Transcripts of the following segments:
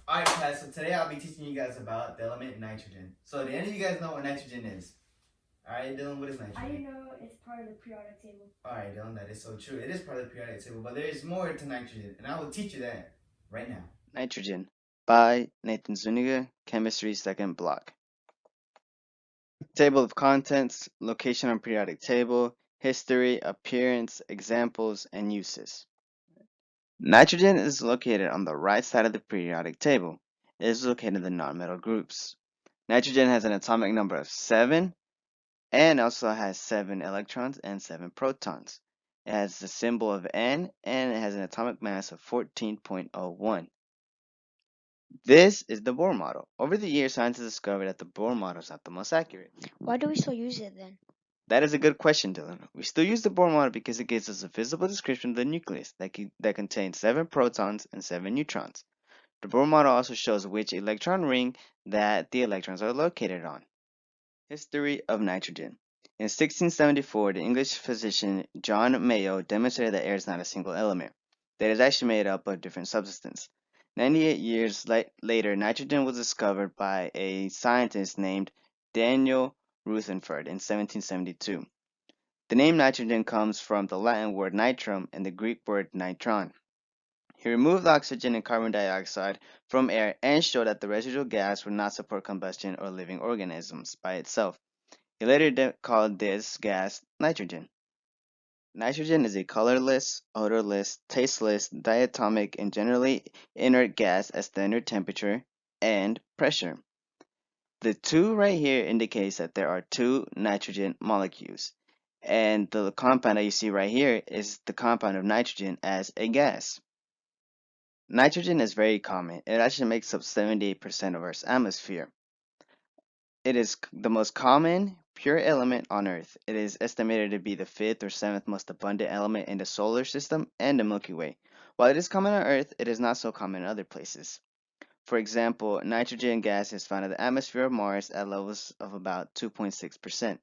Alright class, so today I'll be teaching you guys about the element nitrogen. So do any of you guys know what nitrogen is? Alright Dylan, what is nitrogen? I know it's part of the periodic table. Alright Dylan, that is so true. It is part of the periodic table, but there is more to nitrogen, and I will teach you that right now. Nitrogen by Nathan Zuniga, Chemistry 2nd Block. Table of contents, location on periodic table, history, appearance, examples, and uses. Nitrogen is located on the right side of the periodic table. It is located in the nonmetal groups. Nitrogen has an atomic number of 7 and also has 7 electrons and 7 protons. It has the symbol of N and it has an atomic mass of 14.01. This is the Bohr model. Over the years, scientists discovered that the Bohr model is not the most accurate. Why do we still use it then? That is a good question, Dylan. We still use the Bohr model because it gives us a visible description of the nucleus that contains 7 protons and 7 neutrons. The Bohr model also shows which electron ring that the electrons are located on. History of nitrogen. In 1674, the English physician John Mayo demonstrated that air is not a single element, that it is actually made up of different substances. 98 years later, nitrogen was discovered by a scientist named Daniel Rutherford in 1772. The name nitrogen comes from the Latin word nitrum and the Greek word nitron. He removed oxygen and carbon dioxide from air and showed that the residual gas would not support combustion or living organisms by itself. He later called this gas nitrogen. Nitrogen is a colorless, odorless, tasteless, diatomic, and generally inert gas at standard temperature and pressure. The 2 right here indicates that there are 2 nitrogen molecules, and the compound that you see right here is the compound of nitrogen as a gas. Nitrogen is very common. It actually makes up 78% of Earth's atmosphere. It is the most common pure element on Earth. It is estimated to be the 5th or 7th most abundant element in the solar system and the Milky Way. While it is common on Earth, it is not so common in other places. For example, nitrogen gas is found in the atmosphere of Mars at levels of about 2.6%.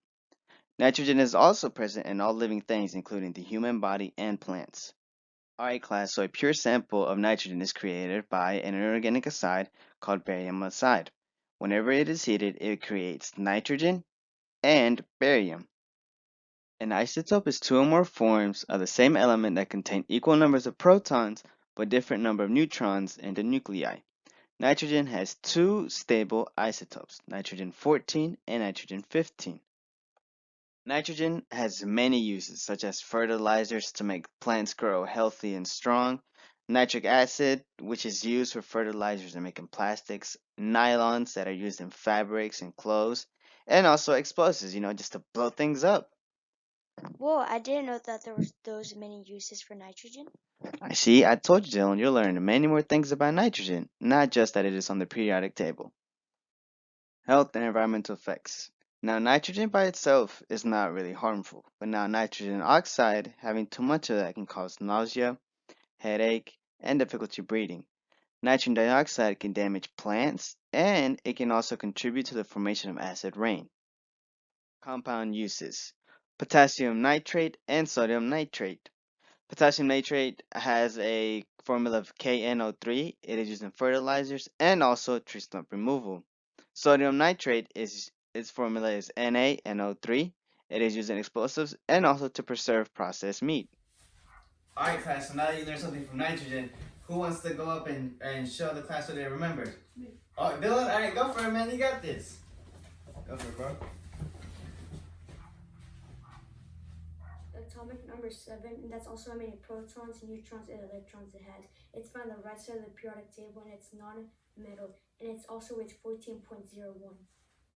Nitrogen is also present in all living things, including the human body and plants. Alright class, so a pure sample of nitrogen is created by an inorganic acid called barium oxide. Whenever it is heated, it creates nitrogen and barium. An isotope is 2 or more forms of the same element that contain equal numbers of protons but different number of neutrons in the nuclei. Nitrogen has 2 stable isotopes, nitrogen-14 and nitrogen-15. Nitrogen has many uses, such as fertilizers to make plants grow healthy and strong, nitric acid, which is used for fertilizers and making plastics, nylons that are used in fabrics and clothes, and also explosives, just to blow things up. Whoa, I didn't know that there was those many uses for nitrogen. I see, I told you, Dylan, you'll learn many more things about nitrogen, not just that it is on the periodic table. Health and environmental effects. Now, nitrogen by itself is not really harmful, but now nitrogen oxide, having too much of that can cause nausea, headache, and difficulty breathing. Nitrogen dioxide can damage plants, and it can also contribute to the formation of acid rain. Compound uses. Potassium nitrate and sodium nitrate. Potassium nitrate has a formula of KNO3. It is used in fertilizers and also tree stump removal. Sodium nitrate its formula is NaNO3. It is used in explosives and also to preserve processed meat. Alright class, so now that you learned something from nitrogen, who wants to go up and show the class what they remembered? Oh, Dylan, alright, go for it, man, you got this. Go for it, bro. Atomic number 7, and that's also how many protons, neutrons, and electrons it has. It's found on the right side of the periodic table, and it's non-metal, and it's also weighs 14.01.